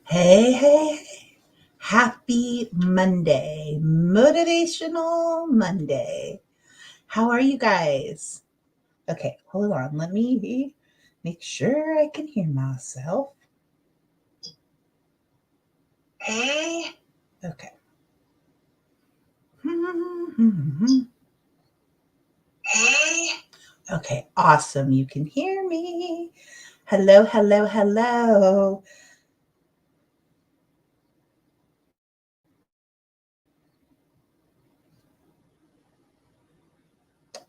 Hey, hey, hey. Happy Monday. Motivational Monday. How are you guys? Okay, hold on. Let me make sure I can hear myself. Hey. Okay. Hey. Okay, awesome. You can hear me. Hello, hello, hello.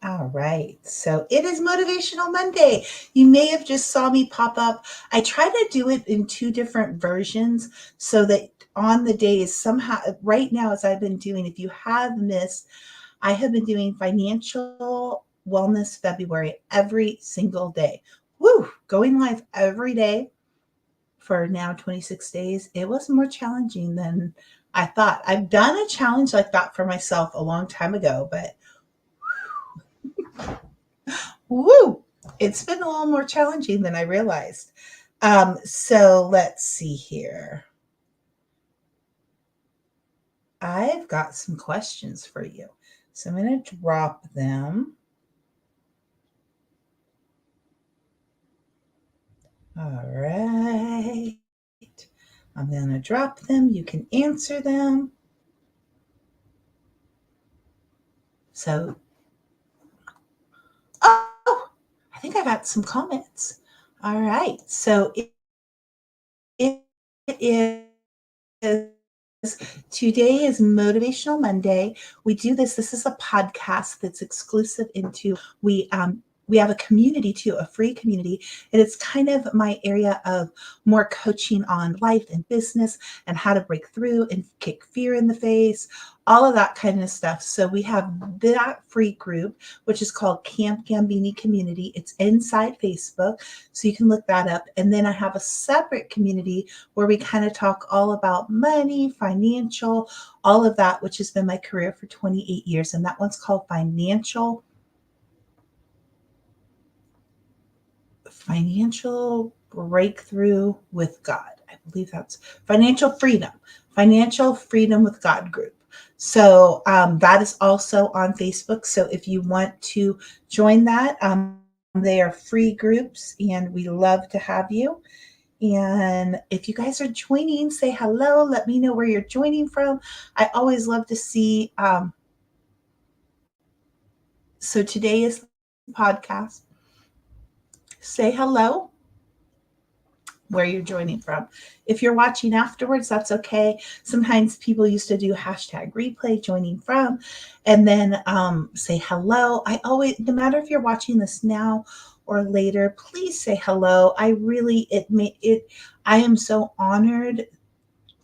All right. So it is Motivational Monday. You may have just saw me pop up. I try to do it in two different versions so that on the days somehow right now as I've been doing, if you have missed, I have been doing financial wellness February every single day. Woo! Going live every day for now 26 days. It was more challenging than I thought. I've done a challenge like that for myself a long time ago, but woo, it's been a little more challenging than I realized. So let's see here. I've got some questions for you. So I'm going to drop them. All right. I'm going to drop them. You can answer them. So, oh, I think I got some comments. All right. So it is today is Motivational Monday. We do this. This is a podcast that's exclusive into we have a community too, a free community, and it's kind of my area of more coaching on life and business and how to break through and kick fear in the face, all of that kind of stuff. So we have that free group, which is called Camp Gambini Community. It's inside Facebook, so you can look that up. And then I have a separate community where we kind of talk all about money, financial, all of that, which has been my career for 28 years. And that one's called Financial Breakthrough with God. I believe that's Financial Freedom with God group. So that is also on Facebook. So if you want to join that, they are free groups and we love to have you. And if you guys are joining, say hello. Let me know where you're joining from. I always love to see. So today is the podcast. Say hello where you're joining from. If you're watching afterwards, that's okay. Sometimes people used to do hashtag replay joining from, and then say hello. I always, no matter if you're watching this now or later, please say hello. I really, I am so honored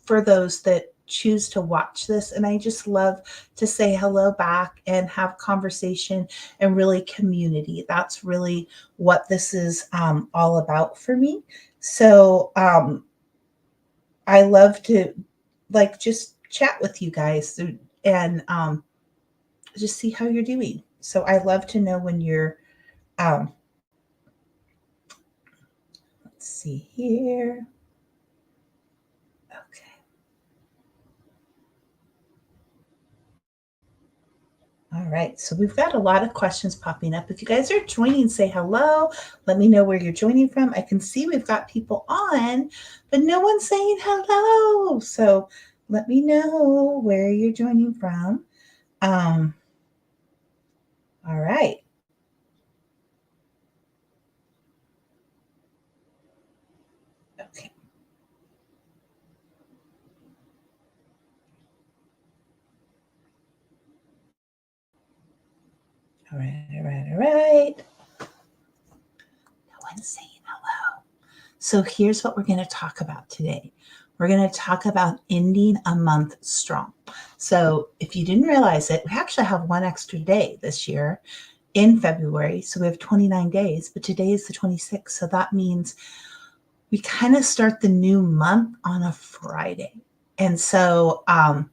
for those that choose to watch this. And I just love to say hello back and have conversation and really community. That's really what this is all about for me. So I love to like just chat with you guys and just see how you're doing. So I love to know when you're, um, let's see here. Okay. All right, so we've got a lot of questions popping up. If you guys are joining, say hello. Let me know where you're joining from. I can see we've got people on, but no one's saying hello. So let me know where you're joining from. Um, all right. Okay. All right. All right. All right. No one's saying hello. So here's what we're going to talk about today. We're going to talk about ending a month strong. So if you didn't realize it, we actually have one extra day this year in February. So we have 29 days, but today is the 26th. So that means we kind of start the new month on a Friday. And so I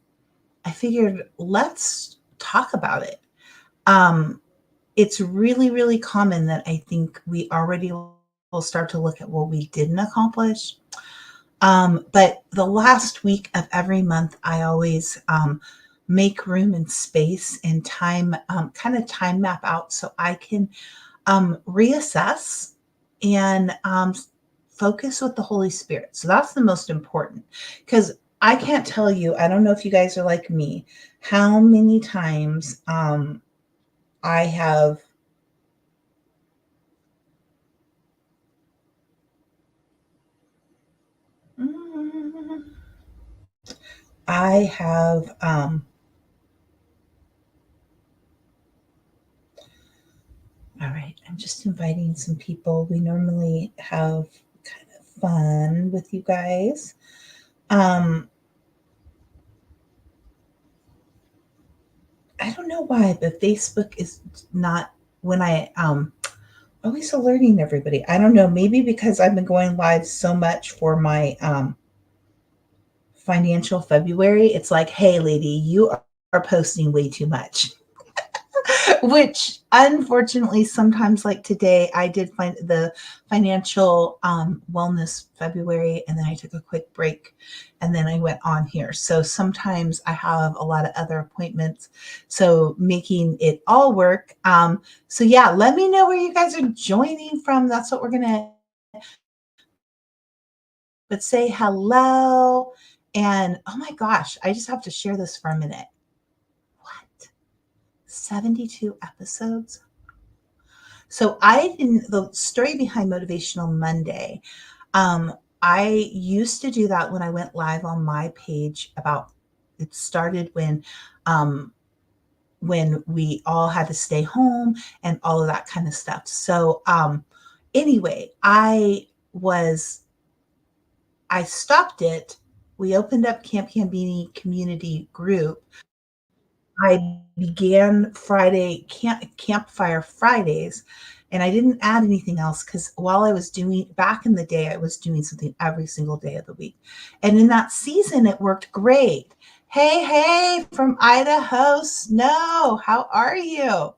figured let's talk about it. Um, it's really, really common that I think we already will start to look at what we didn't accomplish. But the last week of every month, I always make room and space and time, kind of time map out so I can reassess and focus with the Holy Spirit. So that's the most important, because I can't tell you, I don't know if you guys are like me, how many times I have I have all right, I'm just inviting some people. We normally have kind of fun with you guys. Um, I don't know why, but Facebook is not when I always alerting everybody. I don't know, maybe because I've been going live so much for my financial February. It's like, hey lady, you are posting way too much. Which unfortunately sometimes, like today, I did find the financial wellness February, and then I took a quick break and then I went on here. So sometimes I have a lot of other appointments, so making it all work. So yeah, let me know where you guys are joining from. That's what we're gonna, but say hello. And oh my gosh, I just have to share this for a minute. What, 72 episodes? So I didn't, the story behind Motivational Monday, I used to do that when I went live on my page about, it started when we all had to stay home and all of that kind of stuff. So anyway, I stopped it. We opened up Camp Cambini community group. I began Campfire Fridays, and I didn't add anything else because while I was doing back in the day, I was doing something every single day of the week. And in that season, it worked great. Hey, hey, from Idaho, Snow, how are you?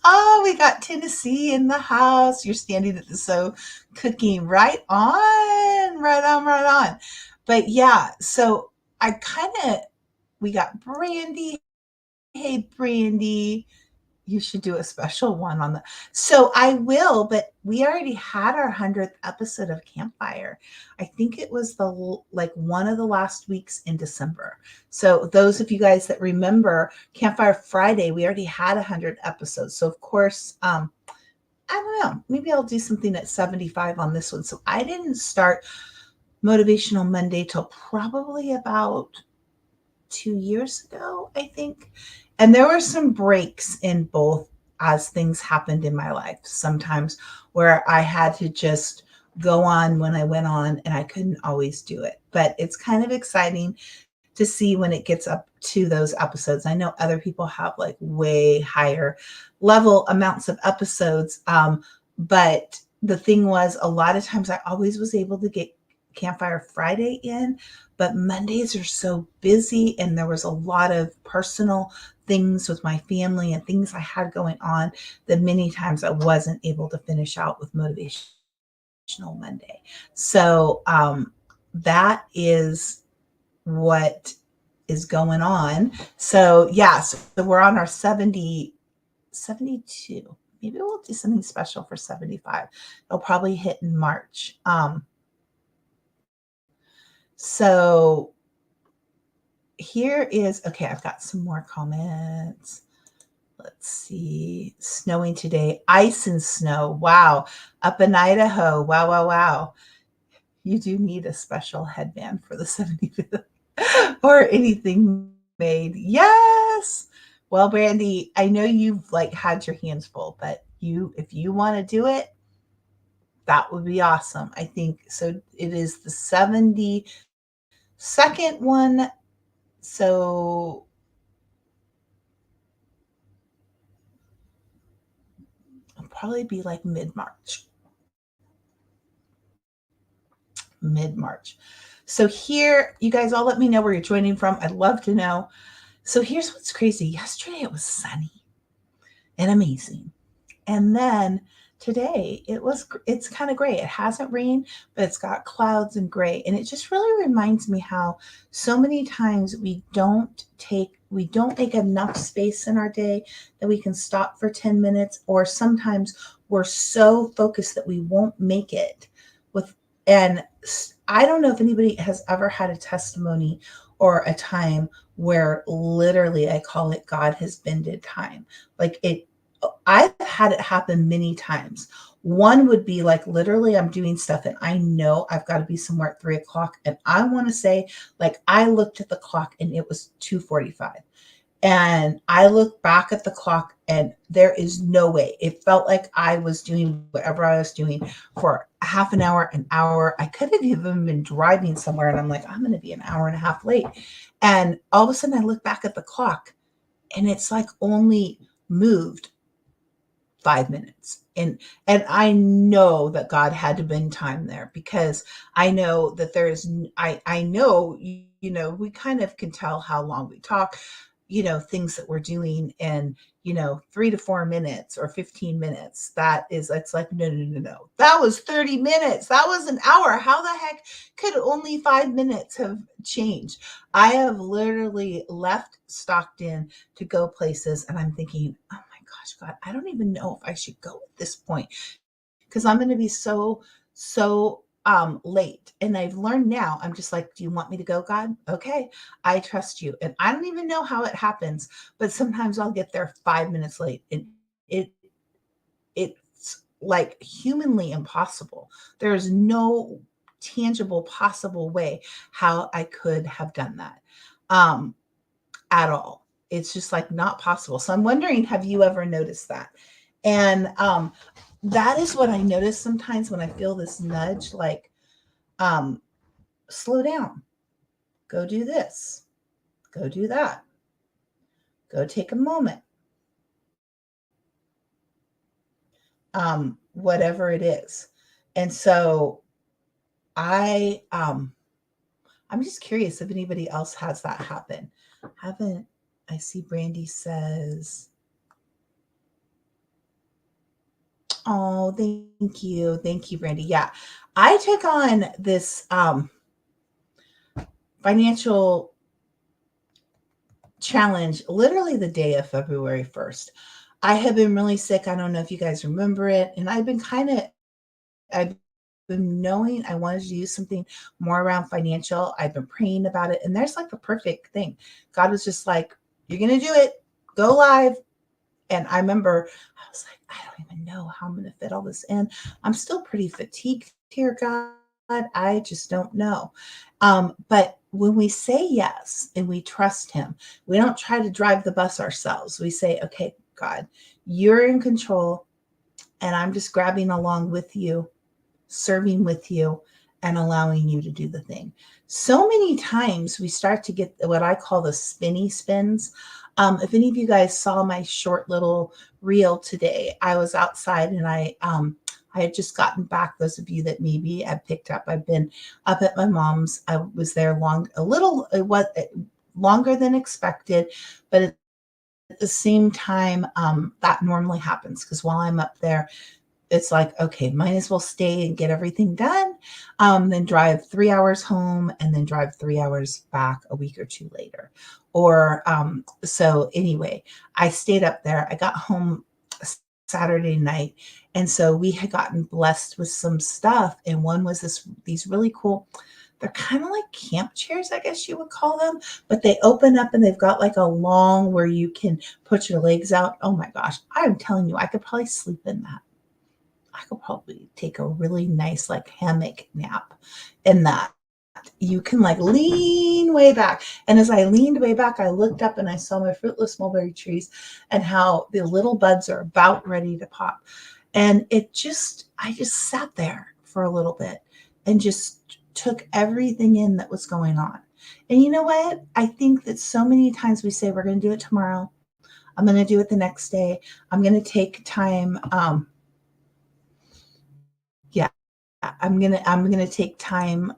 Oh, we got Tennessee in the house. You're standing at the stove cooking. Right on, right on, right on. But yeah, so I kind of, we got Brandy. Hey, Brandy, you should do a special one on the. So I will, but we already had our 100th episode of Campfire. I think it was the like one of the last weeks in December. So those of you guys that remember Campfire Friday, we already had 100 episodes. So of course, I don't know, maybe I'll do something at 75 on this one. So I didn't start Motivational Monday till probably about 2 years ago, I think. And there were some breaks in both as things happened in my life. Sometimes where I had to just go on when I went on and I couldn't always do it. But it's kind of exciting to see when it gets up to those episodes. I know other people have like way higher level amounts of episodes. But the thing was, a lot of times I always was able to get Campfire Friday in, but Mondays are so busy, and there was a lot of personal things with my family and things I had going on that many times I wasn't able to finish out with Motivational Monday. So that is what is going on. So yeah, so we're on our 72. Maybe we'll do something special for 75. It'll probably hit in March. So here is, okay, I've got some more comments. Let's see. Snowing today. Ice and snow. Wow. Up in Idaho. Wow, wow, wow. You do need a special headband for the 75th or anything made. Yes. Well, Brandy, I know you've like had your hands full, but if you want to do it, that would be awesome. I think so. It is the 72nd one. So it'll probably be like mid-March. Mid-March. So here, you guys all let me know where you're joining from. I'd love to know. So here's what's crazy. Yesterday it was sunny and amazing. And then today it's kind of gray. It hasn't rained, but it's got clouds and gray. And it just really reminds me how so many times we don't make enough space in our day that we can stop for 10 minutes, or sometimes we're so focused that we won't make it with. And I don't know if anybody has ever had a testimony or a time where literally I call it God has bended time. Like I've had it happen many times. One would be like literally I'm doing stuff and I know I've got to be somewhere at 3:00. And I want to say, like, I looked at the clock and it was 2:45. And I look back at the clock and there is no way. It felt like I was doing whatever I was doing for half an hour, an hour. I could have even been driving somewhere and I'm like, I'm going to be an hour and a half late. And all of a sudden I look back at the clock and it's like only moved 5 minutes. And I know that God had to bend time there, because I know that I know, we kind of can tell how long we talk, things that we're doing in, 3 to 4 minutes or 15 minutes. It's like, no, no, no, no. That was 30 minutes. That was an hour. How the heck could only 5 minutes have changed? I have literally left Stockton to go places and I'm thinking, oh my gosh, God, I don't even know if I should go at this point, because I'm going to be so late. And I've learned now, I'm just like, do you want me to go, God? Okay, I trust you. And I don't even know how it happens, but sometimes I'll get there 5 minutes late, and it it's like humanly impossible. There's no tangible possible way how I could have done that at all. It's just like not possible. So I'm wondering, have you ever noticed that? And that is what I notice sometimes when I feel this nudge, like, slow down, go do this, go do that, go take a moment, whatever it is. And so I'm just curious if anybody else has that happen. Haven't I see Brandy says, oh, thank you, Brandy. Yeah, I took on this financial challenge literally the day of February 1st. I have been really sick. I don't know if you guys remember it. And I've been knowing I wanted to do something more around financial. I've been praying about it. And there's like the perfect thing. God was just like, you're going to do it. Go live. And I remember I was like, I don't even know how I'm going to fit all this in. I'm still pretty fatigued here, God. I just don't know. But when we say yes and we trust him, we don't try to drive the bus ourselves. We say, okay, God, you're in control, and I'm just grabbing along with you, serving with you, and allowing you to do the thing. So many times we start to get what I call the spinny spins. If any of you guys saw my short little reel today, I was outside and I had just gotten back. Those of you that maybe have picked up, I've been up at my mom's. I was there it was longer than expected, but at the same time, that normally happens because while I'm up there, it's like, okay, might as well stay and get everything done, then drive 3 hours home and then drive 3 hours back a week or two later. Or so anyway, I stayed up there. I got home Saturday night, and so we had gotten blessed with some stuff. And one was these really cool. They're kind of like camp chairs, I guess you would call them, but they open up and they've got like a long where you can put your legs out. Oh my gosh, I'm telling you, I could probably sleep in that. I could probably take a really nice like hammock nap in that. You can like lean way back. And as I leaned way back, I looked up and I saw my fruitless mulberry trees and how the little buds are about ready to pop. And I just sat there for a little bit and just took everything in that was going on. And you know what? I think that so many times we say, we're going to do it tomorrow. I'm going to do it the next day. I'm going to take time. Yeah, I'm gonna take time.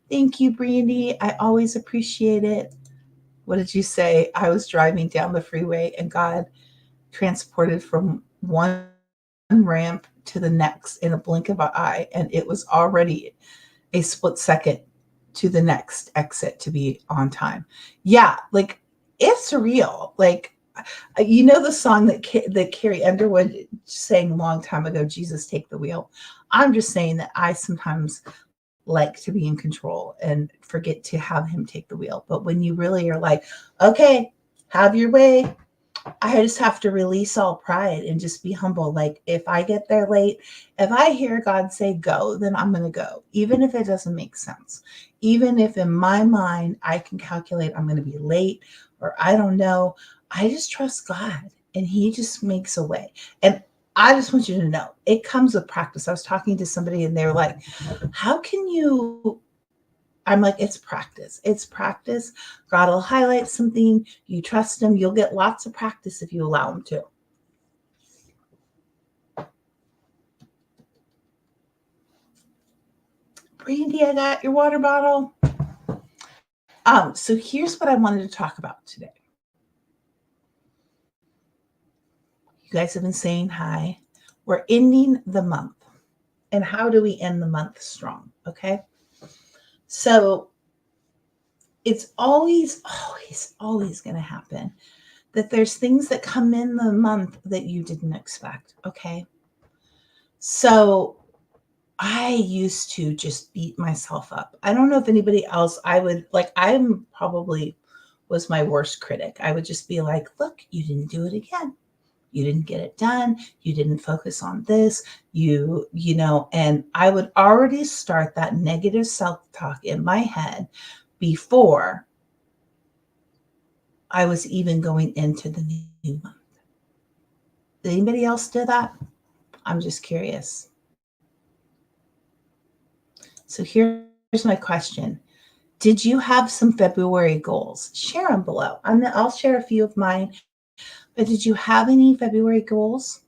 Thank you, Brandy. I always appreciate it. What did you say? I was driving down the freeway and God transported from one ramp to the next in a blink of an eye, and it was already a split second to the next exit to be on time. Yeah, like it's real. Like the song that Carrie Underwood sang a long time ago, "Jesus Take the Wheel." I'm just saying that I sometimes like to be in control and forget to have him take the wheel. But when you really are like, okay, have your way, I just have to release all pride and just be humble. Like if I get there late, if I hear God say go, then I'm going to go, even if it doesn't make sense. Even if in my mind I can calculate I'm going to be late or I don't know, I just trust God and he just makes a way. And I just want you to know it comes with practice. I was talking to somebody and they're like, how can you? I'm like, it's practice. It's practice. God will highlight something. You trust him. You'll get lots of practice if you allow him to. Brandy, I got your water bottle. So here's what I wanted to talk about today. You guys have been saying hi. We're ending the month. And how do we end the month strong? Okay. So it's always going to happen that there's things that come in the month that you didn't expect. Okay. So I used to just beat myself up. I don't know if anybody else, I'm probably was my worst critic. I would just be like, look, you didn't do it again. You didn't get it done. You didn't focus on this. And I would already start that negative self-talk in my head before I was even going into the new month. Did anybody else do that? I'm just curious. So here's my question. Did you have some February goals? Share them below. I'll share a few of mine. But did you have any February goals?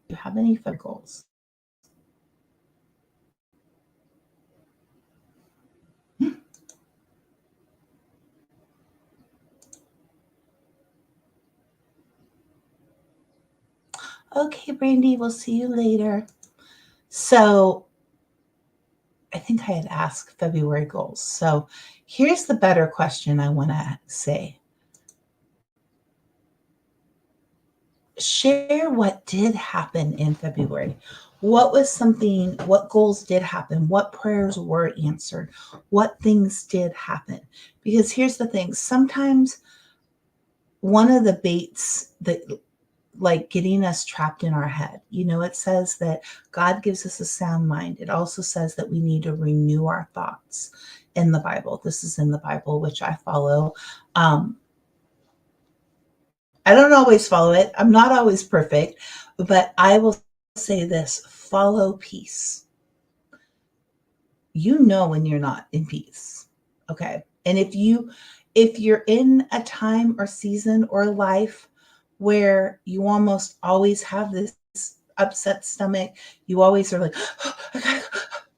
Do you have any February goals? Okay, Brandy, we'll see you later. So I think I had asked February goals. So here's the better question I want to say. Share what did happen in February. What goals did happen? What prayers were answered? What things did happen? Because here's the thing. Sometimes one of the baits that like getting us trapped in our head. It says that God gives us a sound mind. It also says that we need to renew our thoughts in the Bible. This is in the Bible, which I follow. I don't always follow it. I'm not always perfect, but I will say this: follow peace. When you're not in peace. Okay. And if you're in a time or season or life where you almost always have this upset stomach, you always are like,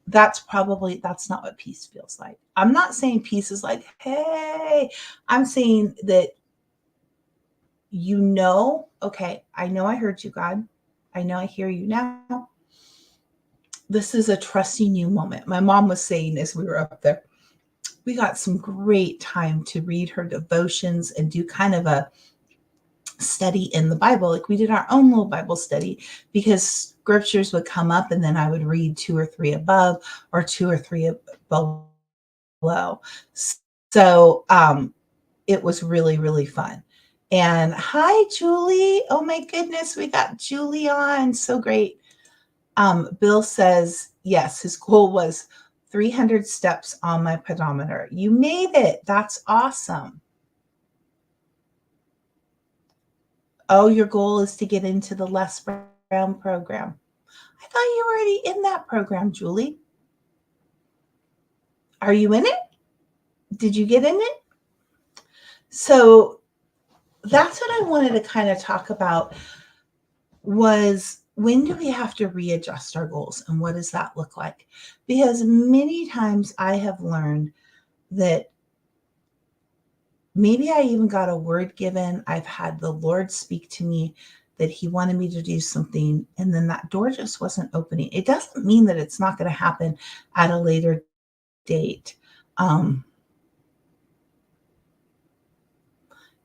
that's not what peace feels like. I'm not saying peace is like, hey, I'm saying that okay, I know I heard you, God. I know I hear you now. This is a trusting you moment. My mom was saying as we were up there, we got some great time to read her devotions and do kind of a study in the Bible. Like we did our own little Bible study because scriptures would come up and then I would read 2 or 3 above or 2 or 3 below. So it was really, really fun. And hi, Julie. Oh my goodness, we got Julie on. So great. Bill says, yes, his goal was 300 steps on my pedometer. You made it. That's awesome. Oh, your goal is to get into the Les Brown program. I thought you were already in that program, Julie. Are you in it? Did you get in it? So that's what I wanted to kind of talk about was when do we have to readjust our goals, and what does that look like? Because many times I have learned that maybe I even got a word given. I've had the Lord speak to me that he wanted me to do something, and then that door just wasn't opening. It doesn't mean that it's not going to happen at a later date.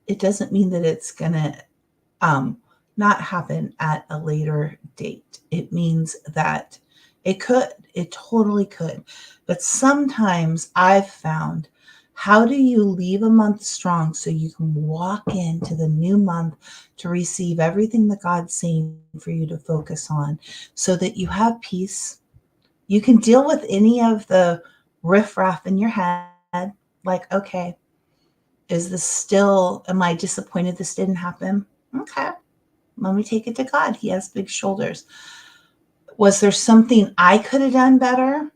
It doesn't mean that it's going to not happen at a later date. It means that it totally could. But sometimes I've found, how do you leave a month strong so you can walk into the new month to receive everything that God's saying for you to focus on, so that you have peace? You can deal with any of the riffraff in your head, like, okay, is this still, am I disappointed this didn't happen? Okay, let me take it to God. He has big shoulders. Was there something I could have done better?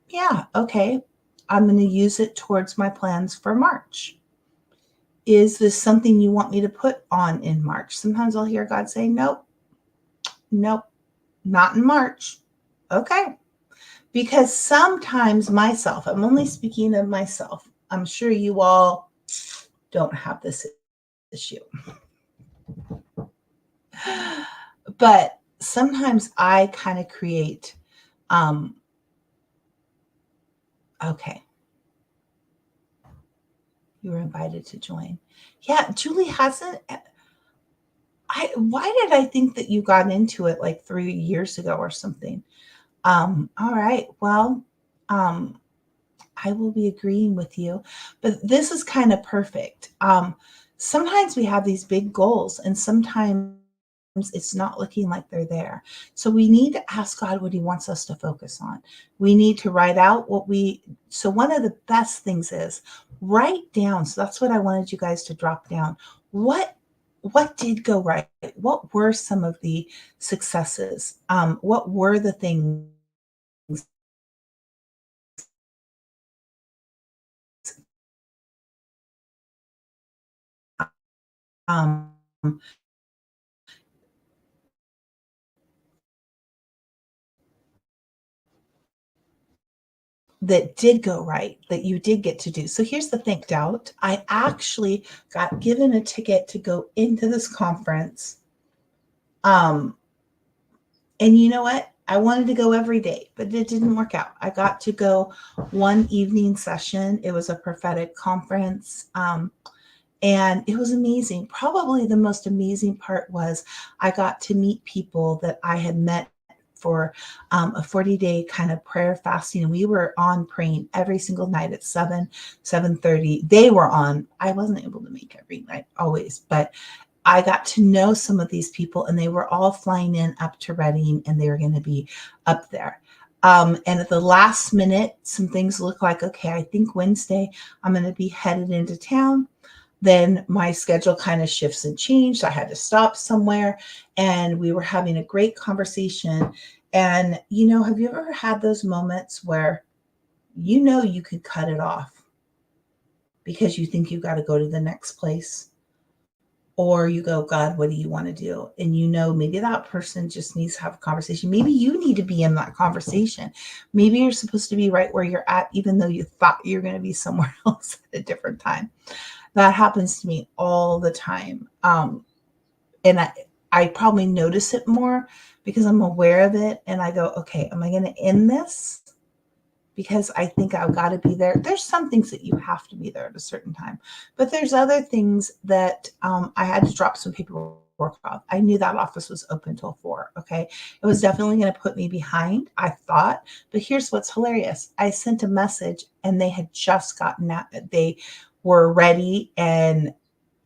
Yeah, okay. I'm going to use it towards my plans for March. Is this something you want me to put on in March? Sometimes I'll hear God say, nope, nope, not in March. Okay. Because sometimes myself, I'm only speaking of myself. I'm sure you all don't have this issue. But sometimes I kind of create, okay, you were invited to join. Yeah, Julie hasn't. Why did I think that you got into it like 3 years ago or something? All right. Well, I will be agreeing with you, but this is kind of perfect. Sometimes we have these big goals, and sometimes it's not looking like they're there. So we need to ask God what he wants us to focus on. We need to write out so one of the best things is write down. So that's what I wanted you guys to drop down. What did go right? What were some of the successes? What were the things um, that did go right, that you did get to do? So here's the thing, doubt. I actually got given a ticket to go into this conference. Um, and you know what? I wanted to go every day, but it didn't work out. I got to go one evening session. It was a prophetic conference. And it was amazing. Probably the most amazing part was I got to meet people that I had met for a 40-day kind of prayer fasting. And we were on praying every single night at 7:30. They were on. I wasn't able to make every night always, but I got to know some of these people, and they were all flying in up to Reading, and they were going to be up there. And at the last minute, some things look like, okay, I think Wednesday I'm going to be headed into town. Then my schedule kind of shifts and changed. I had to stop somewhere, and we were having a great conversation. And, have you ever had those moments where you could cut it off because you think you got to go to the next place? Or you go, God, what do you want to do? And maybe that person just needs to have a conversation. Maybe you need to be in that conversation. Maybe you're supposed to be right where you're at, even though you thought you're going to be somewhere else at a different time. That happens to me all the time. And I probably notice it more because I'm aware of it. And I go, okay, am I going to end this? Because I think I've got to be there. There's some things that you have to be there at a certain time, but there's other things that I had to drop some paperwork off. I knew that office was open till 4. Okay. It was definitely going to put me behind, I thought, but here's what's hilarious. I sent a message and they had just gotten out. They were ready and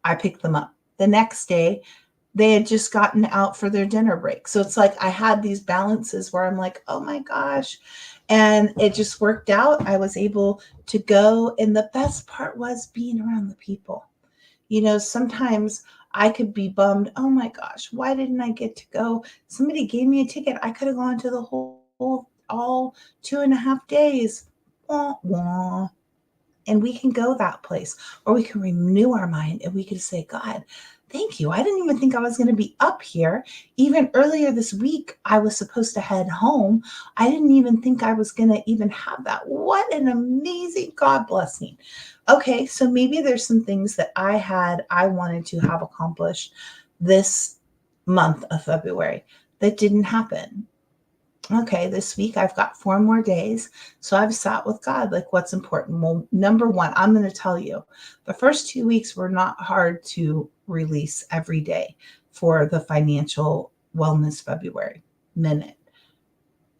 I picked them up. The next day, they had just gotten out for their dinner break. So it's like I had these balances where I'm like, oh my gosh. And it just worked out. I was able to go. And the best part was being around the people. Sometimes I could be bummed. Oh my gosh, why didn't I get to go? Somebody gave me a ticket. I could have gone to the all 2.5 days. Wah, wah. And we can go that place, or we can renew our mind and we can say, God, Thank you. I didn't even think I was going to be up here. Even earlier this week, I was supposed to head home. I didn't even think I was going to even have that. What an amazing God blessing. Okay, so maybe there's some things that I wanted to have accomplished this month of February that didn't happen. Okay, this week I've got 4 more days. So I've sat with God, like what's important. Well, number one, I'm going to tell you the first 2 weeks were not hard to release every day for the financial wellness February minute.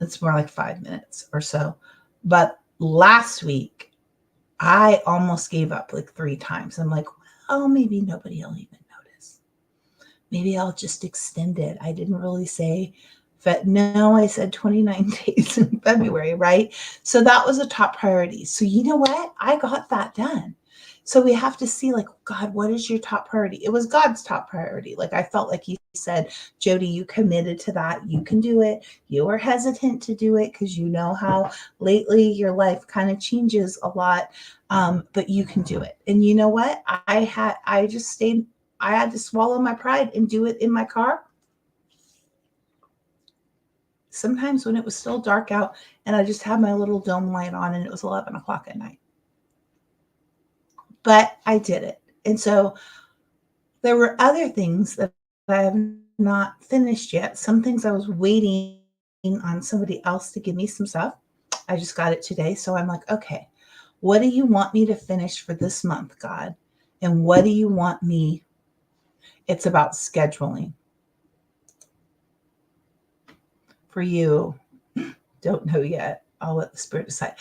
It's more like 5 minutes or so. But last week, I almost gave up like 3 times. I'm like, well, maybe nobody will even notice. Maybe I'll just extend it. I didn't really say, but no, I said 29 days in February, right? So that was a top priority. So you know what? I got that done. So we have to see, like, God, what is your top priority? It was God's top priority. Like, I felt like He said, Jody, you committed to that. You can do it. You were hesitant to do it because you know how lately your life kind of changes a lot. But you can do it. And you know what? I had to swallow my pride and do it in my car. Sometimes when it was still dark out and I just had my little dome light on and it was 11 o'clock at night. But I did it. And so there were other things that I have not finished yet. Some things I was waiting on somebody else to give me some stuff. I just got it today. So I'm like, okay, what do you want me to finish for this month, God? And what do you want me? It's about scheduling. For you, don't know yet. I'll let the Spirit decide.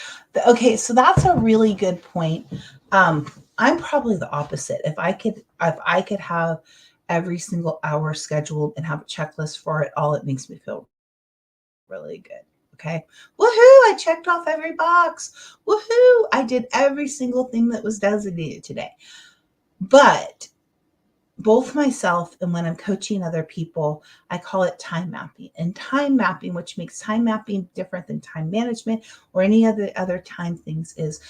Okay, so that's a really good point. I'm probably the opposite. If I could have every single hour scheduled and have a checklist for it all, it makes me feel really good. Okay. Woohoo! I checked off every box. Woohoo! I did every single thing that was designated today. But both myself and when I'm coaching other people, I call it time mapping. And time mapping, which makes time mapping different than time management or any other time things, is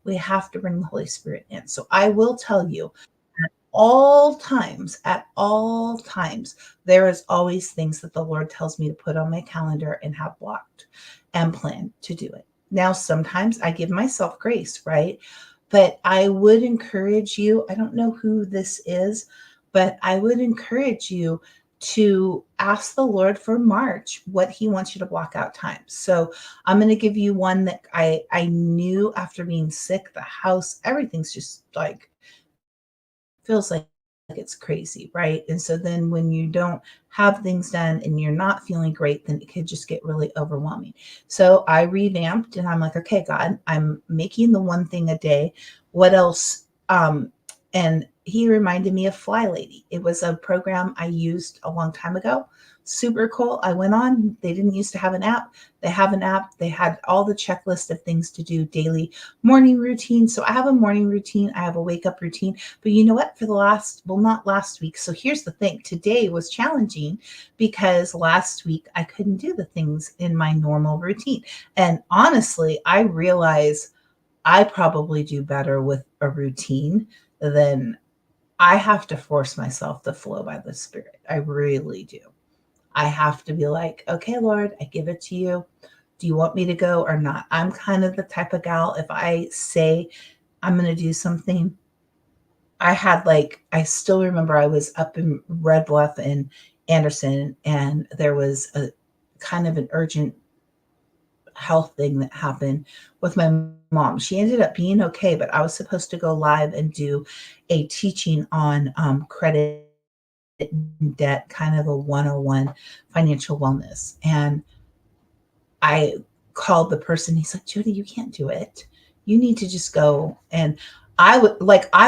we have to bring the Holy Spirit in. So I will tell you, at all times, there is always things that the Lord tells me to put on my calendar and have blocked and plan to do it. Now, sometimes I give myself grace, right? But I would encourage you, I don't know who this is, but I would encourage you to ask the Lord for March what He wants you to block out time. So I'm going to give you one that I knew after being sick, the house, everything's just like feels like it's crazy, right? And so then when you don't have things done and you're not feeling great, then it could just get really overwhelming. So I revamped and I'm like, okay, God, I'm making the one thing a day. What else? And He reminded me of Fly Lady. It was a program I used a long time ago. Super cool. I went on. They didn't used to have an app. They have an app. They had all the checklist of things to do daily morning routine. So I have a morning routine. I have a wake up routine. But you know what? For the not last week. So here's the thing. Today was challenging because last week I couldn't do the things in my normal routine. And honestly, I realize I probably do better with a routine than I have to force myself to flow by the Spirit. I really do. I have to be like, okay, Lord, I give it to you. Do you want me to go or not? I'm kind of the type of gal, if I say I'm going to do something, I still remember I was up in Red Bluff and Anderson, and there was a kind of an urgent health thing that happened with my mom. She ended up being okay, but I was supposed to go live and do a teaching on credit and debt, kind of a 101 financial wellness. And I called the person. He's like, Jody, you can't do it. You need to just go. And I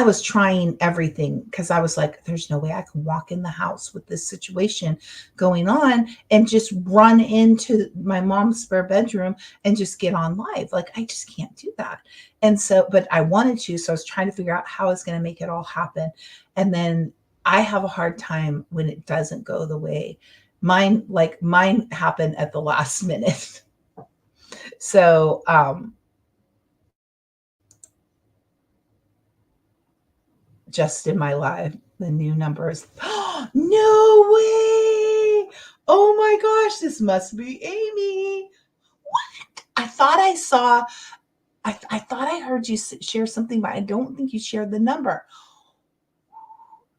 was trying everything because I was like, there's no way I can walk in the house with this situation going on and just run into my mom's spare bedroom and just get on live. Like, I just can't do that. And so, but I wanted to. So I was trying to figure out how I was going to make it all happen. And then I have a hard time when it doesn't go the way mine happened at the last minute. So, just in my life, The new numbers. No way. Oh my gosh, this must be Amy. What? I thought I heard you share something, but I don't think you shared the number.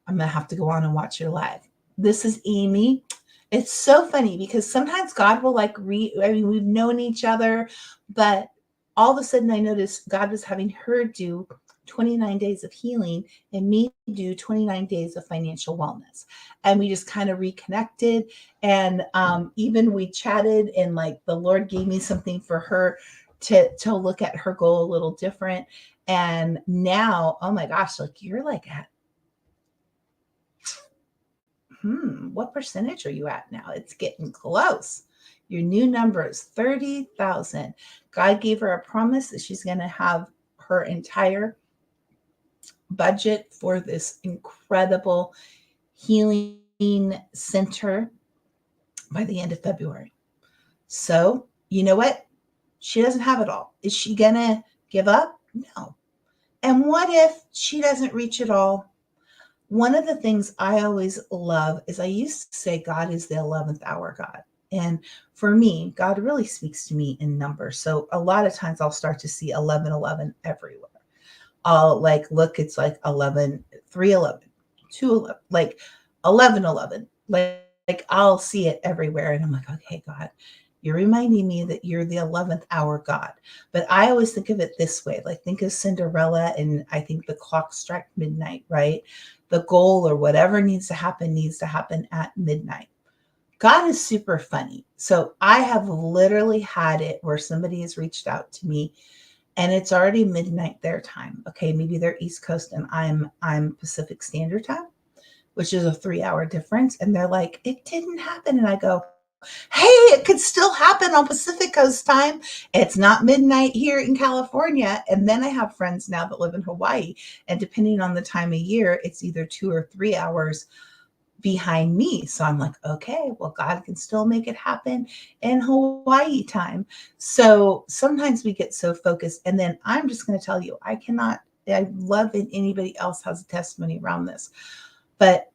I'm going to have to go on and watch your live. This is Amy. It's so funny because sometimes God will we've known each other, but all of a sudden I noticed God was having her do 29 days of healing and me do 29 days of financial wellness. And we just kind of reconnected. And even we chatted, and like the Lord gave me something for her to look at her goal a little different. And now, oh my gosh, like you're like at what percentage are you at now? It's getting close. Your new number is 30,000. God gave her a promise that she's going to have her entire budget for this incredible healing center by the end of February. So, you know what? She doesn't have it all. Is she going to give up? No. And what if she doesn't reach it all? One of the things I always love is I used to say God is the 11th hour God. And for me, God really speaks to me in numbers. So a lot of times I'll start to see 1111 everywhere. I'll like, look, it's like 11, 311, 211, like 1111. Like I'll see it everywhere. And I'm like, okay, God, you're reminding me that you're the 11th hour God. But I always think of it this way, like think of Cinderella, and I think the clock struck midnight, right? The goal or whatever needs to happen at midnight. God is super funny. So I have literally had it where somebody has reached out to me and it's already midnight their time. Okay, maybe they're East Coast and I'm Pacific Standard Time, which is a 3-hour difference. And they're like, it didn't happen. And I go, hey, it could still happen on Pacific Coast time. It's not midnight here in California. And then I have friends now that live in Hawaii. And depending on the time of year, it's either 2 or 3 hours behind me. So I'm like, okay, well, God can still make it happen in Hawaii time. So sometimes we get so focused. And then I'm just going to tell you, I love if anybody else has a testimony around this, but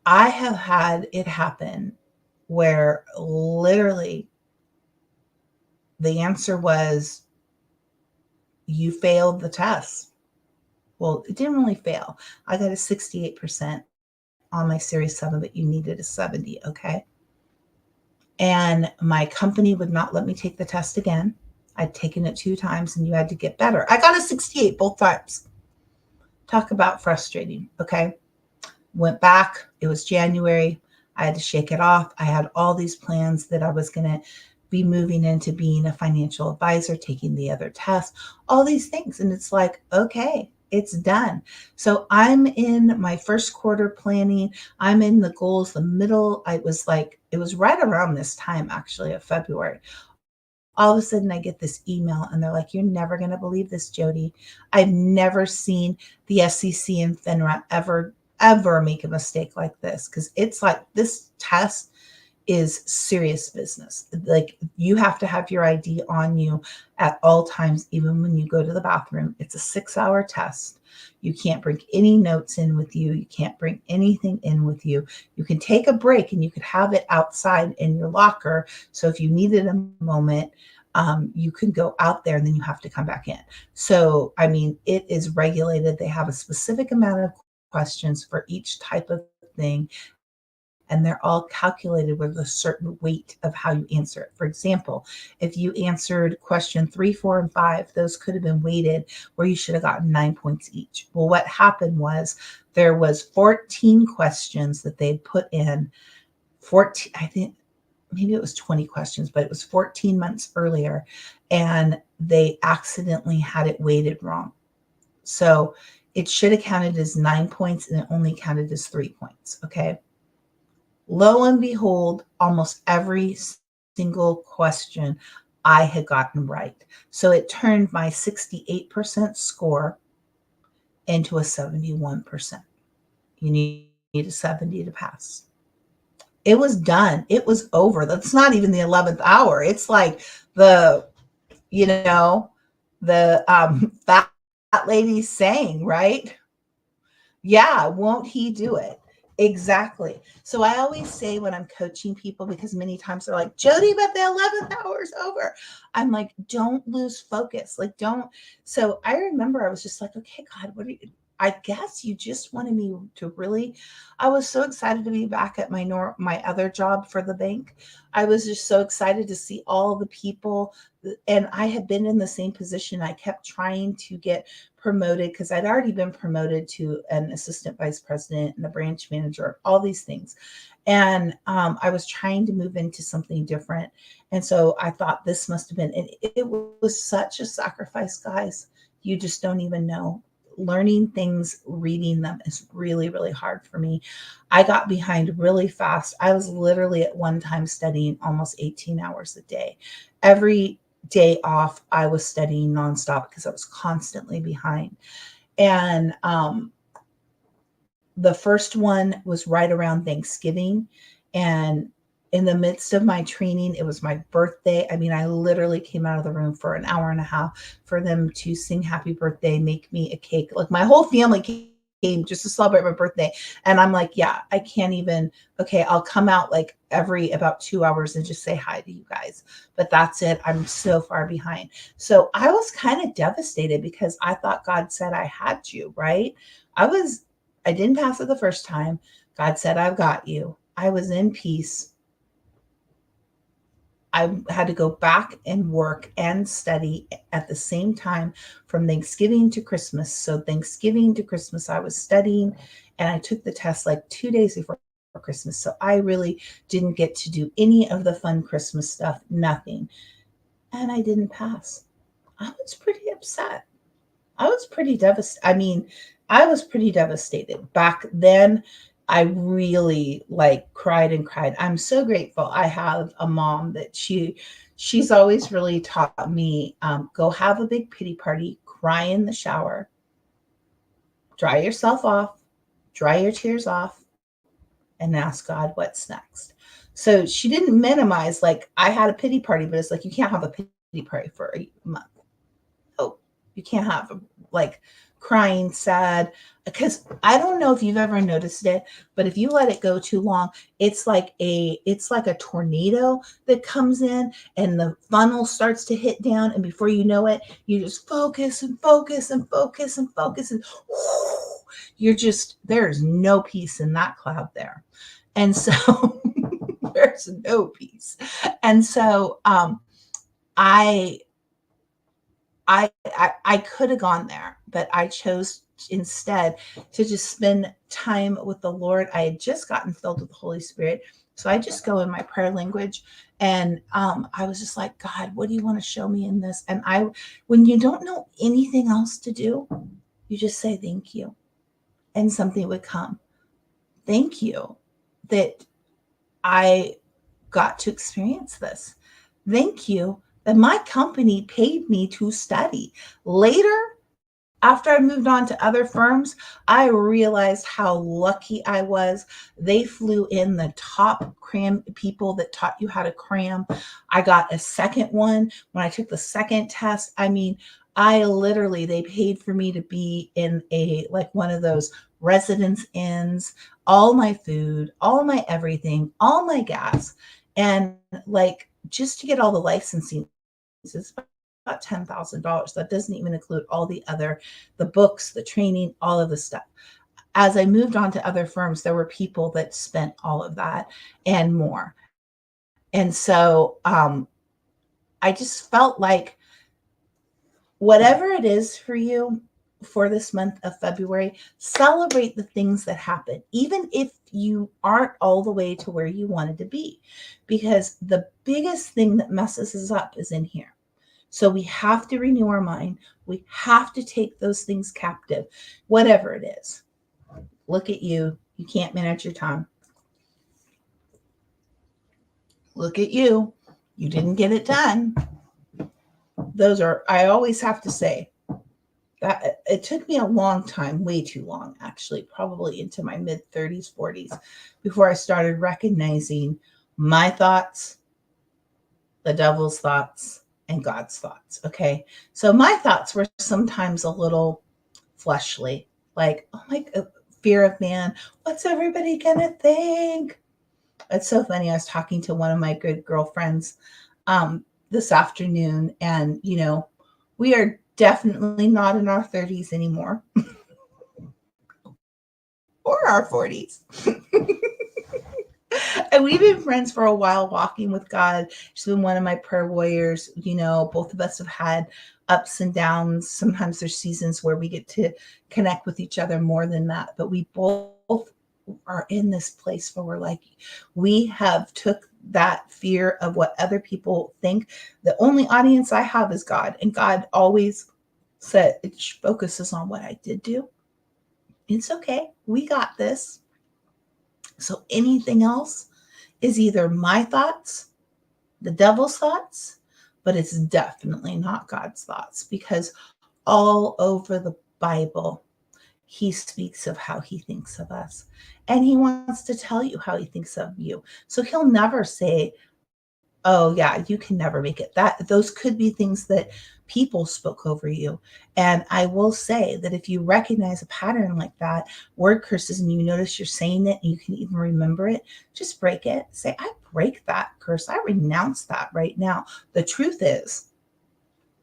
I have had it happen where literally the answer was, you failed the test. Well, it didn't really fail. I got a 68% on my Series 7, but you needed a 70, okay? And my company would not let me take the test again. I'd taken it 2 times and you had to get better. I got a 68 both times. Talk about frustrating, okay? Went back. It was January. I had to shake it off. I had all these plans that I was going to be moving into being a financial advisor, taking the other tests, all these things. And it's like, okay, it's done. So I'm in my first quarter planning. I'm in the goals, the middle. It was right around this time, actually, of February. All of a sudden I get this email and they're like, you're never going to believe this, Jody. I've never seen the SEC and FINRA ever make a mistake like this. Because it's like this test is serious business. Like you have to have your ID on you at all times, even when you go to the bathroom. It's a 6-hour test. You can't bring any notes in with you. You can't bring anything in with you. You can take a break and you could have it outside in your locker. So if you needed a moment, you can go out there and then you have to come back in. So, I mean, it is regulated. They have a specific amount of questions for each type of thing. And they're all calculated with a certain weight of how you answer it. For example, if you answered question 3, 4, and 5, those could have been weighted where you should have gotten 9 points each. Well, what happened was there was 14 questions that they put in, 14, I think maybe it was 20 questions, but it was 14 months earlier, and they accidentally had it weighted wrong. So it should have counted as 9 points and it only counted as 3 points, okay? Lo and behold, almost every single question I had gotten right. So it turned my 68% score into a 71%. You need a 70 to pass. It was done. It was over. That's not even the 11th hour. It's like the fat lady saying, right? Yeah, won't he do it? Exactly. So I always say when I'm coaching people, because many times they're like, Jody, but the 11th hour is over. I'm like, don't lose focus. Like, don't. So I remember I was just like, okay, God, what are you? I guess you just wanted me to really. I was so excited to be back at my other job for the bank. I was just so excited to see all the people, and I had been in the same position. I kept trying to get promoted because I'd already been promoted to an assistant vice president and a branch manager, all these things. And I was trying to move into something different. And so I thought this must have been, and it was such a sacrifice, guys. You just don't even know. Learning things, reading them is really, really hard for me. I got behind really fast. I was literally at one time studying almost 18 hours a day. Every day off, I was studying nonstop because I was constantly behind. And the first one was right around Thanksgiving. And in the midst of my training, it was my birthday. I mean, I literally came out of the room for an hour and a half for them to sing happy birthday, make me a cake. Like my whole family came just to celebrate my birthday. And I'm like, yeah, I can't even, okay, I'll come out like every about 2 hours and just say hi to you guys. But that's it. I'm so far behind. So I was kind of devastated because I thought God said I had you, right? I was I didn't pass it the first time. God said, I've got you. I was in peace. I had to go back and work and study at the same time from Thanksgiving to Christmas. So, Thanksgiving to Christmas, I was studying and I took the test like 2 days before Christmas. So, I really didn't get to do any of the fun Christmas stuff, nothing. And I didn't pass. I was pretty upset. I was pretty devastated. I mean, I was pretty devastated. Back then, I really like cried and cried. I'm so grateful. I have a mom that she's always really taught me go have a big pity party, cry in the shower, dry yourself off, dry your tears off, and ask God what's next. So she didn't minimize like I had a pity party, but it's like you can't have a pity party for a month. Oh, you can't have like crying sad because I don't know if you've ever noticed it, but if you let it go too long, it's like a tornado that comes in and the funnel starts to hit down, and before you know it, you just focus and focus and focus and focus, and you're just there's no peace in that cloud there. And so there's no peace. And so I I could have gone there, but I chose instead to just spend time with the Lord. I had just gotten filled with the Holy Spirit. So I just go in my prayer language, and I was just like, God, what do you want to show me in this? And when you don't know anything else to do, you just say thank you, and something would come. Thank you that I got to experience this. Thank you that my company paid me to study. Later, after I moved on to other firms, I realized how lucky I was. They flew in the top cram people that taught you how to cram. I got a second one when I took the second test. I mean, I literally, they paid for me to be in a like one of those residence inns, all my food, all my everything, all my gas. And like just to get all the licensing, it's about $10,000. That doesn't even include all the books, the training, all of the stuff. As I moved on to other firms, there were people that spent all of that and more. And so I just felt like whatever it is for you for this month of February, celebrate the things that happen, even if you aren't all the way to where you wanted to be, because the biggest thing that messes us up is in here. So we have to renew our mind. We have to take those things captive, whatever it is. Look at you. You can't manage your tongue. Look at you. You didn't get it done. I always have to say that it took me a long time, way too long, actually, probably into my mid 30s, 40s, before I started recognizing my thoughts, the devil's thoughts, and God's thoughts. Okay. So my thoughts were sometimes a little fleshly, like, oh my, fear of man. What's everybody gonna think? It's so funny. I was talking to one of my good girlfriends this afternoon, and we are definitely not in our 30s anymore or our 40s. And we've been friends for a while, walking with God. She's been one of my prayer warriors. Both of us have had ups and downs. Sometimes there's seasons where we get to connect with each other more than that. But we both are in this place where we're like, we have took that fear of what other people think. The only audience I have is God. And God always said it focuses on what I did do. It's okay. We got this. So anything else is either my thoughts, the devil's thoughts, but it's definitely not God's thoughts, because all over the Bible, he speaks of how he thinks of us. And he wants to tell you how he thinks of you. So he'll never say, oh yeah, you can never make it. Those could be things that people spoke over you. And I will say that if you recognize a pattern like that, word curses, and you notice you're saying it and you can even remember it, just break it. Say, I break that curse. I renounce that right now. The truth is,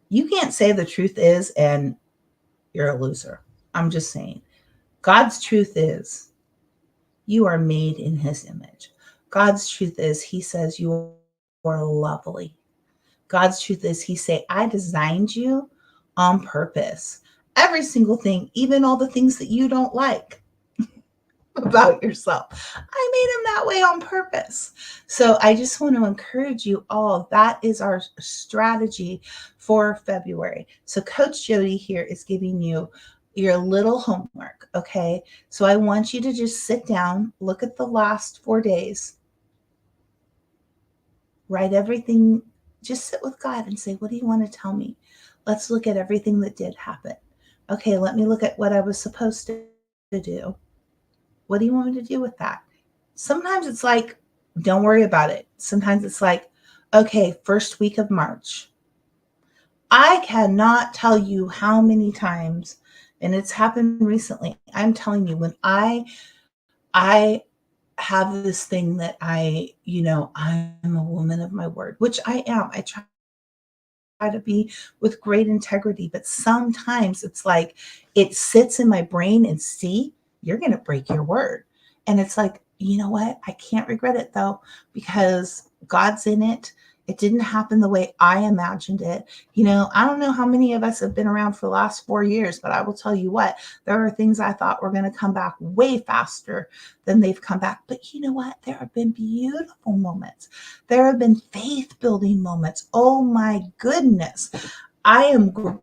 you can't say the truth is and you're a loser. I'm just saying. God's truth is you are made in his image. God's truth is he says you are lovely. God's truth is he say, I designed you on purpose. Every single thing, even all the things that you don't like about yourself, I made him that way on purpose. So I just want to encourage you all. That is our strategy for February. So Coach Jody here is giving you your little homework. Okay. So I want you to just sit down, look at the last 4 days, write everything, just sit with God and say, what do you want to tell me? Let's look at everything that did happen. Okay, let me look at what I was supposed to do. What do you want me to do with that? Sometimes it's like, don't worry about it. Sometimes it's like, okay, first week of March. I cannot tell you how many times, and it's happened recently. I'm telling you, when I have this thing that I'm a woman of my word, which I am. I try to be with great integrity, but sometimes it's like it sits in my brain and see, you're going to break your word. And it's like, you know what? I can't regret it though, because God's in it. It didn't happen the way I imagined it. I don't know how many of us have been around for the last 4 years, but I will tell you what, there are things I thought were going to come back way faster than they've come back. But you know what? There have been beautiful moments. There have been faith building moments. Oh my goodness. I am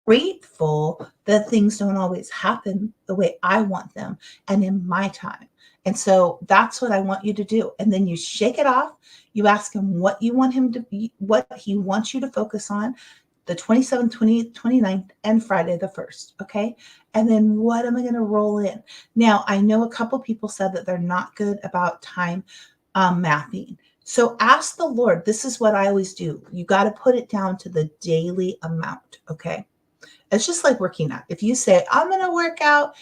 grateful that things don't always happen the way I want them and in my time. And so that's what I want you to do. And then you shake it off. You ask him what you want him to be, what he wants you to focus on, the 27th, 20th, 29th, and Friday the 1st. Okay. And then what am I going to roll in? Now, I know a couple people said that they're not good about time mapping. So ask the Lord. This is what I always do. You got to put it down to the daily amount. Okay. It's just like working out. If you say, I'm going to work out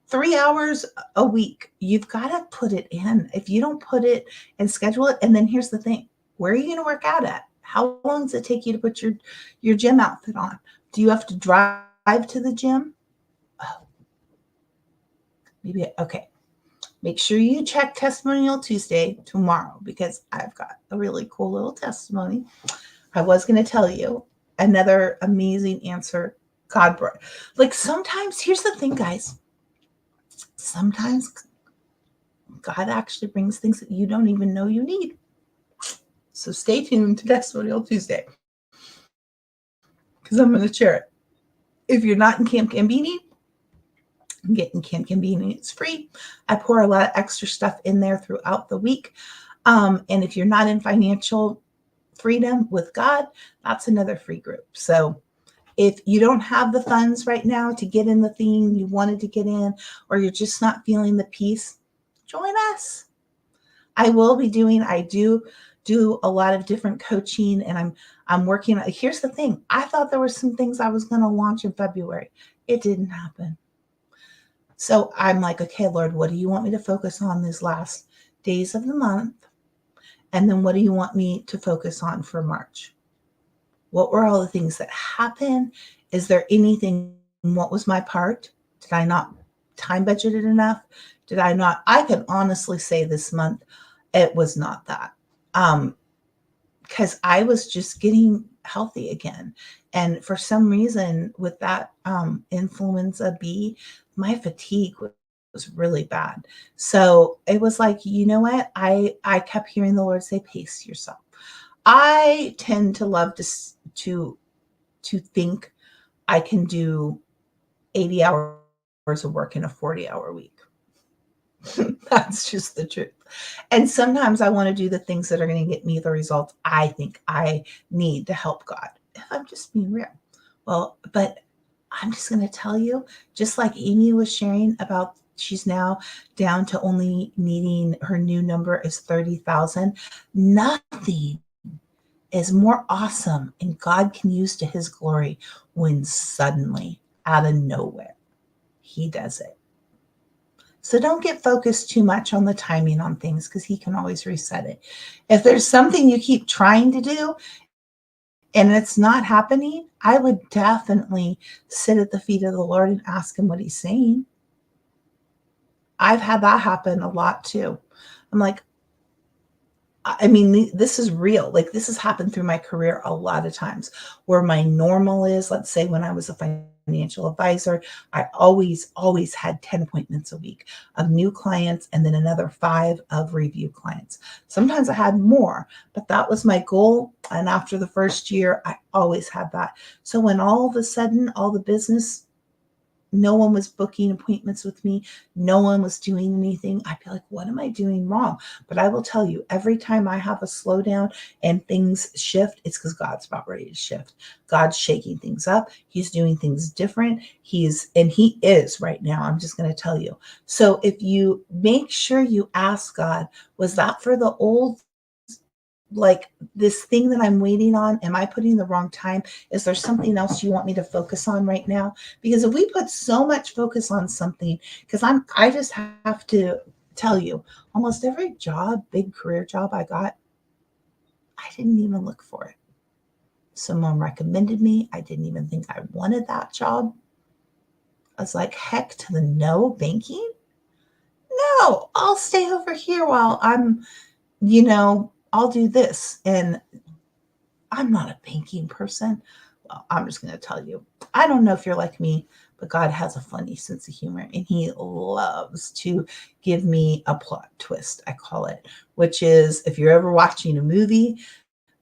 3 hours a week, you've got to put it in. If you don't put it and schedule it, and then here's the thing, where are you going to work out at? How long does it take you to put your gym outfit on? Do you have to drive to the gym? Oh, maybe, okay. Make sure you check Testimonial Tuesday tomorrow, because I've got a really cool little testimony. I was going to tell you another amazing answer God brought. Like sometimes, here's the thing, guys. Sometimes God actually brings things that you don't even know you need. So stay tuned to Testimonial Tuesday, because I'm going to share it. If you're not in Camp Gambini, get in Camp Gambini. It's free. I pour a lot of extra stuff in there throughout the week. And if you're not in Financial Freedom with God, that's another free group. So if you don't have the funds right now to get in the thing you wanted to get in, or you're just not feeling the peace, join us. I do a lot of different coaching, and I'm working. Here's the thing. I thought there were some things I was going to launch in February. It didn't happen. So I'm like, okay, Lord, what do you want me to focus on these last days of the month? And then what do you want me to focus on for March? What were all the things that happened? Is there anything? What was my part? Did I not time budgeted enough? Did I not? I can honestly say this month, it was not that. Because I was just getting healthy again. And for some reason, with that influenza B, my fatigue was really bad. So it was like, you know what? I kept hearing the Lord say, pace yourself. I tend to love to think I can do 80 hours of work in a 40-hour week. That's just the truth. And sometimes I want to do the things that are going to get me the results I think I need to help God, if I'm just being real. Well, but I'm just going to tell you, just like Amy was sharing about, she's now down to only needing, her new number is 30,000. Nothing is more awesome and God can use to his glory when suddenly, out of nowhere, he does it. So don't get focused too much on the timing on things because he can always reset it. If there's something you keep trying to do and it's not happening, I would definitely sit at the feet of the Lord and ask him what he's saying. I've had that happen a lot too. I'm like, I mean, this is real. Like, this has happened through my career a lot of times where my normal is, let's say when I was a financial advisor, I always had 10 appointments a week of new clients and then another 5 of review clients. Sometimes I had more, but that was my goal. And after the first year, I always had that. So when all of a sudden, all the business, no one was booking appointments with me, no one was doing anything, I'd be like, what am I doing wrong? But I will tell you, every time I have a slowdown and things shift, it's because God's about ready to shift. God's shaking things up. He's doing things different. He is right now. I'm just going to tell you. So if you make sure you ask God, was that for the old, like this thing that I'm waiting on? Am I putting the wrong time? Is there something else you want me to focus on right now? Because if we put so much focus on something, because I just have to tell you, almost every job, big career job I got, I didn't even look for it. Someone recommended me. I didn't even think I wanted that job. I was like, heck to the no, banking? No, I'll stay over here while I'll do this. And I'm not a banking person. Well, I'm just going to tell you, I don't know if you're like me, but God has a funny sense of humor and he loves to give me a plot twist, I call it, which is if you're ever watching a movie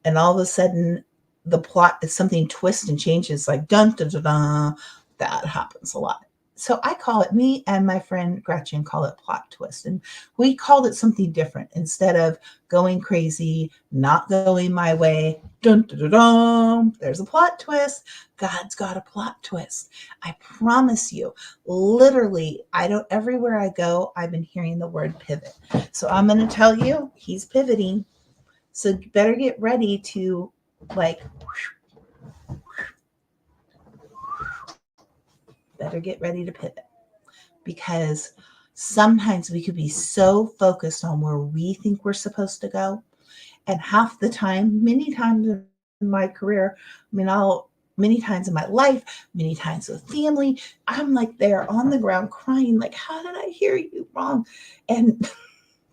and all of a sudden the plot is something twists and changes, like dun dun dun dun, that happens a lot. So I call it, me and my friend Gretchen call it plot twist. And we called it something different. Instead of going crazy, not going my way, dun dun dun dun, there's a plot twist. God's got a plot twist. I promise you, literally, everywhere I go, I've been hearing the word pivot. So I'm going to tell you, he's pivoting. So you better get ready to like, better get ready to pivot because sometimes we could be so focused on where we think we're supposed to go. And half the time, many times in my career, many times in my life, many times with family, I'm like there on the ground crying, like, how did I hear you wrong? And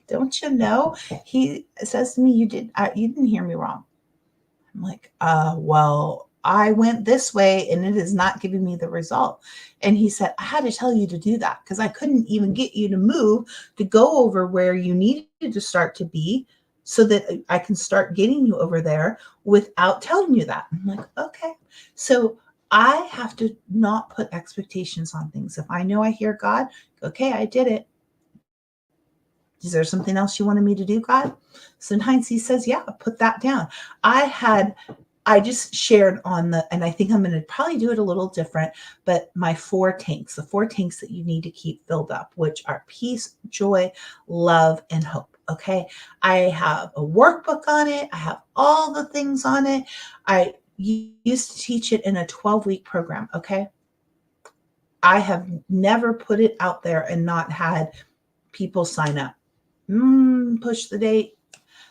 don't you know, he says to me, you didn't hear me wrong. I'm like, well, I went this way and it is not giving me the result. And he said, I had to tell you to do that because I couldn't even get you to move to go over where you needed to start to be so that I can start getting you over there without telling you that. I'm like, okay. So I have to not put expectations on things. If I know I hear God, okay, I did it. Is there something else you wanted me to do, God? Sometimes he says, yeah, put that down. I just shared on and I think I'm going to probably do it a little different, but my 4 tanks, the 4 tanks that you need to keep filled up, which are peace, joy, love, and hope. Okay. I have a workbook on it. I have all the things on it. I used to teach it in a 12-week program. Okay. I have never put it out there and not had people sign up. Push the date.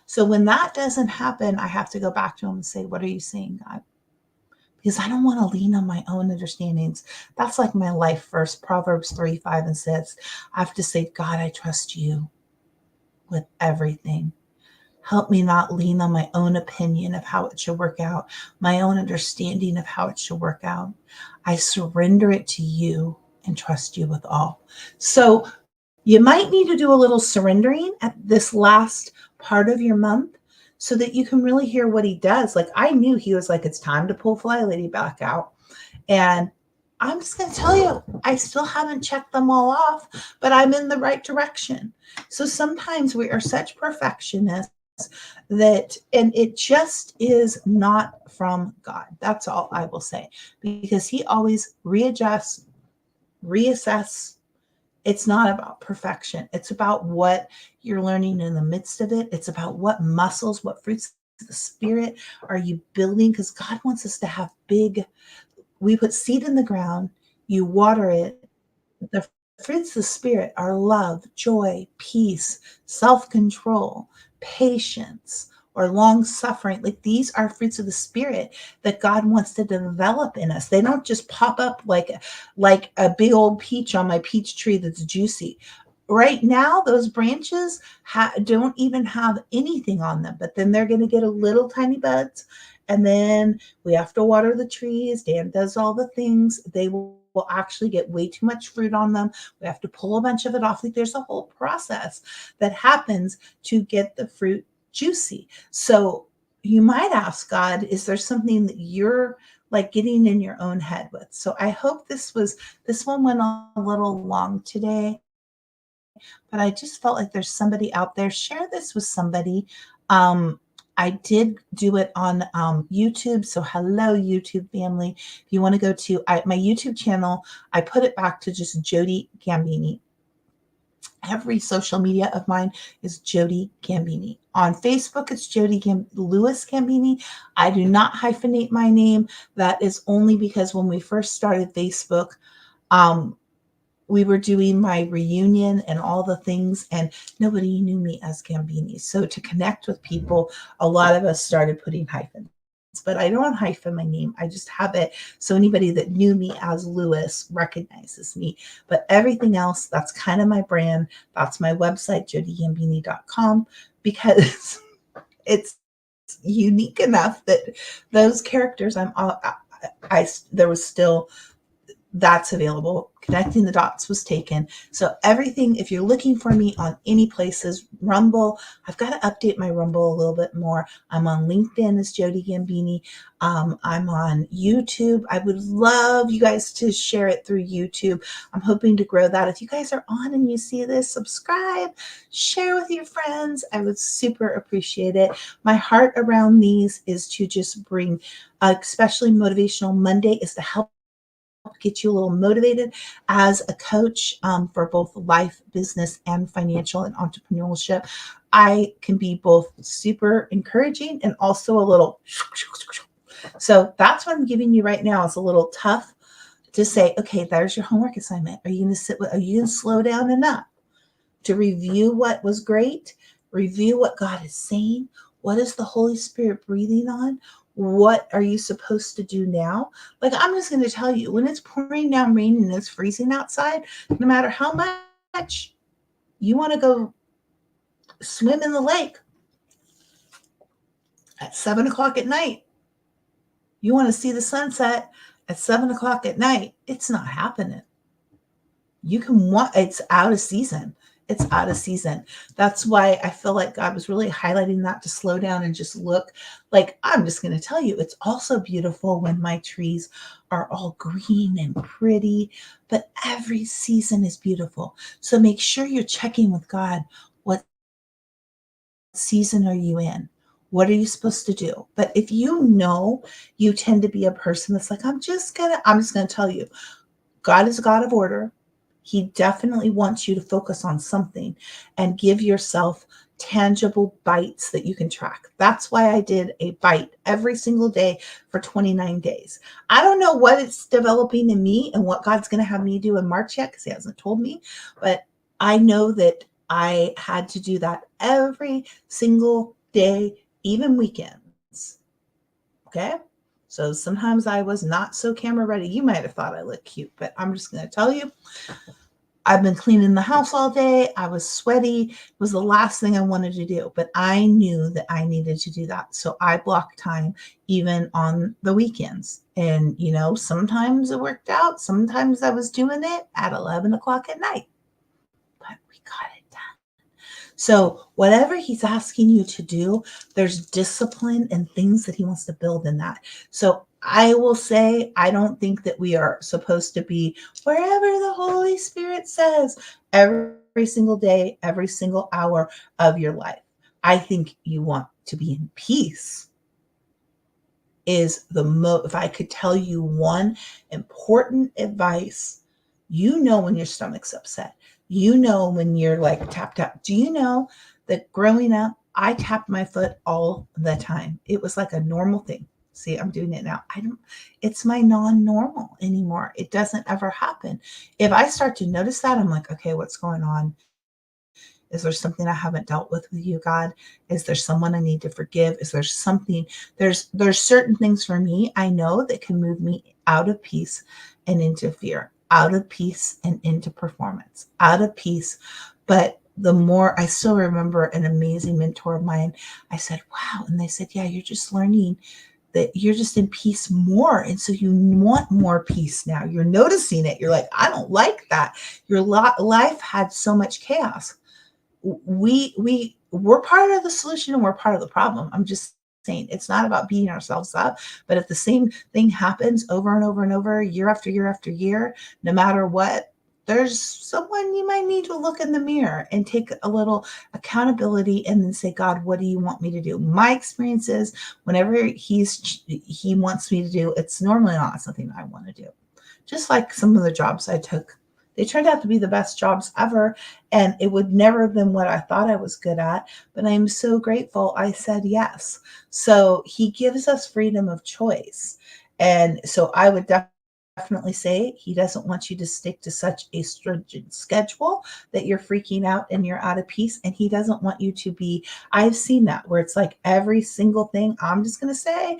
So when that doesn't happen, I have to go back to him and say, what are you saying, God? Because I don't want to lean on my own understandings. That's like my life verse, Proverbs 3:5 and 6. I have to say, God, I trust you with everything. Help me not lean on my own opinion of how it should work out, my own understanding of how it should work out. I surrender it to you and trust you with all. So you might need to do a little surrendering at this last part of your month so that you can really hear what he does. Like I knew he was like, it's time to pull Fly Lady back out. And I'm just going to tell you, I still haven't checked them all off, but I'm in the right direction. So sometimes we are such perfectionists that, and it just is not from God. That's all I will say, because he always readjusts, reassess. It's not about perfection. It's about what you're learning in the midst of it. It's about what muscles, what fruits of the spirit are you building? Because God wants us to have we put seed in the ground, you water it. The fruits of the spirit are love, joy, peace, self-control, patience, or long suffering. Like these are fruits of the spirit that God wants to develop in us. They don't just pop up like a big old peach on my peach tree that's juicy. Right now, those branches don't even have anything on them, but then they're going to get a little tiny buds. And then we have to water the trees. Dan does all the things. They will actually get way too much fruit on them. We have to pull a bunch of it off. Like there's a whole process that happens to get the fruit juicy. So you might ask God, is there something that you're like getting in your own head with? So I hope this one went on a little long today, but I just felt like there's somebody out there. Share this with somebody. I did do it on YouTube. So hello, YouTube family. If you want to go to my YouTube channel, I put it back to just Jody Gambini. Every social media of mine is Jody Gambini. On Facebook, it's Lewis Gambini. I do not hyphenate my name. That is only because when we first started Facebook, we were doing my reunion and all the things, and nobody knew me as Gambini. So to connect with people, a lot of us started putting hyphens. But I don't hyphen my name. I just have it so anybody that knew me as Lewis recognizes me. But everything else, that's kind of my brand. That's my website, jodygambini.com, because it's unique enough that those characters there was still that's available. Connecting the dots was taken. So everything, if you're looking for me on any places, Rumble, I've got to update my Rumble a little bit more. I'm on LinkedIn as Jody Gambini. I'm on YouTube. I would love you guys to share it through YouTube. I'm hoping to grow that. If you guys are on and you see this, subscribe, share with your friends. I would super appreciate it. My heart around these is to just bring, especially Motivational Monday, is to help get you a little motivated as a coach for both life, business, and financial and entrepreneurship. I can be both super encouraging and also a little. So that's what I'm giving you right now. It's a little tough to say, okay, there's your homework assignment. Are you going to are you going to slow down enough to review what was great, review what God is saying? What is the Holy Spirit breathing on? What are you supposed to do now? Like, I'm just going to tell you, when it's pouring down rain and it's freezing outside, no matter how much you want to go swim in the lake at 7:00 at night, you want to see the sunset at 7:00 at night, it's not happening. It's out of season. It's out of season. That's why I feel like God was really highlighting that, to slow down and just look. Like, I'm just going to tell you, it's also beautiful when my trees are all green and pretty, but every season is beautiful. So make sure you're checking with God. What season are you in? What are you supposed to do? But if you tend to be a person that's like, I'm just going to tell you, God is a God of order. He definitely wants you to focus on something and give yourself tangible bites that you can track. That's why I did a bite every single day for 29 days. I don't know what it's developing in me and what God's going to have me do in March yet, because he hasn't told me, but I know that I had to do that every single day, even weekends. Okay. So sometimes I was not so camera ready. You might have thought I looked cute, but I'm just going to tell you, I've been cleaning the house all day. I was sweaty. It was the last thing I wanted to do, but I knew that I needed to do that. So I blocked time even on the weekends. And, sometimes it worked out. Sometimes I was doing it at 11 o'clock at night, but we got it done. So whatever he's asking you to do, there's discipline and things that he wants to build in that. So I will say, I don't think that we are supposed to be wherever the Holy Spirit says every single day, every single hour of your life. I think you want to be in peace is if I could tell you one important advice, when your stomach's upset, when you're like tapped out. Do you know that growing up, I tapped my foot all the time? It was like a normal thing. See, I'm doing it now. It's my non-normal anymore. It doesn't ever happen. If I start to notice that, I'm like, okay, what's going on? Is there something I haven't dealt with you, God? Is there someone I need to forgive? Is there something? There's certain things for me I know that can move me out of peace and into fear, out of peace and into performance, out of peace. But the more, I still remember an amazing mentor of mine, I said, wow. And they said, yeah, you're just learning that you're just in peace more. And so you want more peace now. You're noticing it. You're like, I don't like that. Your life had so much chaos. We're part of the solution and we're part of the problem. I'm just saying, it's not about beating ourselves up, but if the same thing happens over and over and over, year after year after year, no matter what, there's someone you might need to look in the mirror and take a little accountability and then say, God, what do you want me to do? My experience is whenever he wants me to do, it's normally not something I want to do. Just like some of the jobs I took, they turned out to be the best jobs ever. And it would never have been what I thought I was good at, but I'm so grateful I said yes. So he gives us freedom of choice. And so I would definitely say he doesn't want you to stick to such a stringent schedule that you're freaking out and you're out of peace. And he doesn't want you to be, I've seen that where it's like every single thing, I'm just going to say,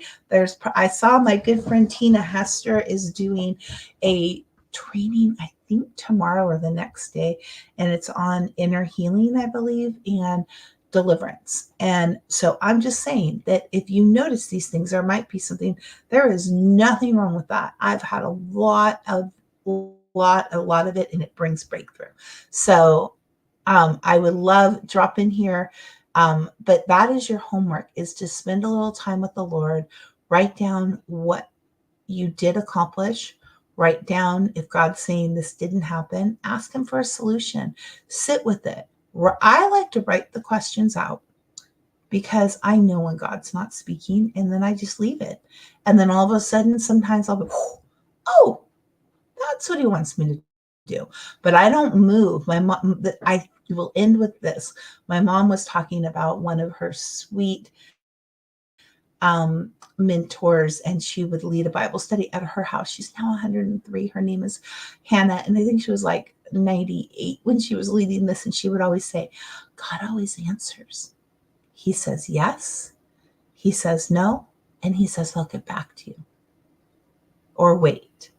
I saw my good friend Tina Hester is doing a training, I think tomorrow or the next day, and it's on inner healing, I believe, and deliverance. And so I'm just saying that if you notice these things, there might be something, there is nothing wrong with that. I've had a lot of it, and it brings breakthrough. So I would love drop in here. But that is your homework, is to spend a little time with the Lord, write down what you did accomplish. Write down if God's saying this didn't happen, ask him for a solution. Sit with it. I like to write the questions out because I know when God's not speaking, and then I just leave it. And then all of a sudden, sometimes I'll be, oh, that's what he wants me to do. But I don't move. My mom, I will end with this. My mom was talking about one of her sweet mentors, and she would lead a Bible study at her house. She's now 103. Her name is Hannah. And I think she was like 98 when she was leading this. And she would always say, God always answers. He says yes, he says no, and he says, I'll get back to you. Or wait.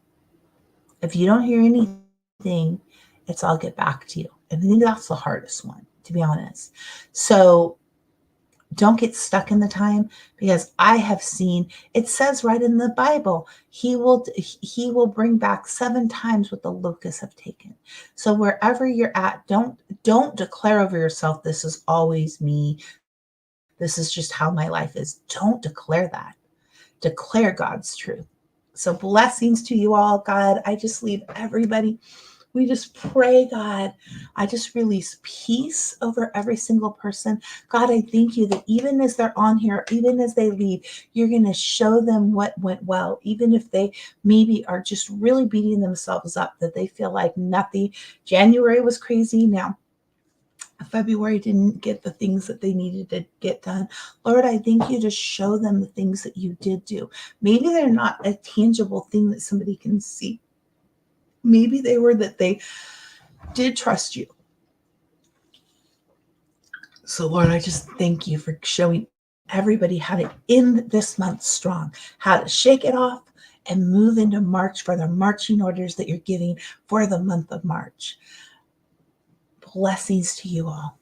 If you don't hear anything, it's I'll get back to you. And I think that's the hardest one, to be honest. So don't get stuck in the time, because I have seen, it says right in the Bible, he will bring back 7 times what the locusts have taken. So wherever you're at, don't declare over yourself, this is always me. This is just how my life is. Don't declare that. Declare God's truth. So blessings to you all, God. I just leave everybody We just pray, God, I just release peace over every single person. God, I thank you that even as they're on here, even as they leave, you're going to show them what went well, even if they maybe are just really beating themselves up, that they feel like nothing. January was crazy. Now, February didn't get the things that they needed to get done. Lord, I thank you to show them the things that you did do. Maybe they're not a tangible thing that somebody can see. Maybe they were that they did trust you. So, Lord, I just thank you for showing everybody how to end this month strong, how to shake it off and move into March for the marching orders that you're giving for the month of March. Blessings to you all.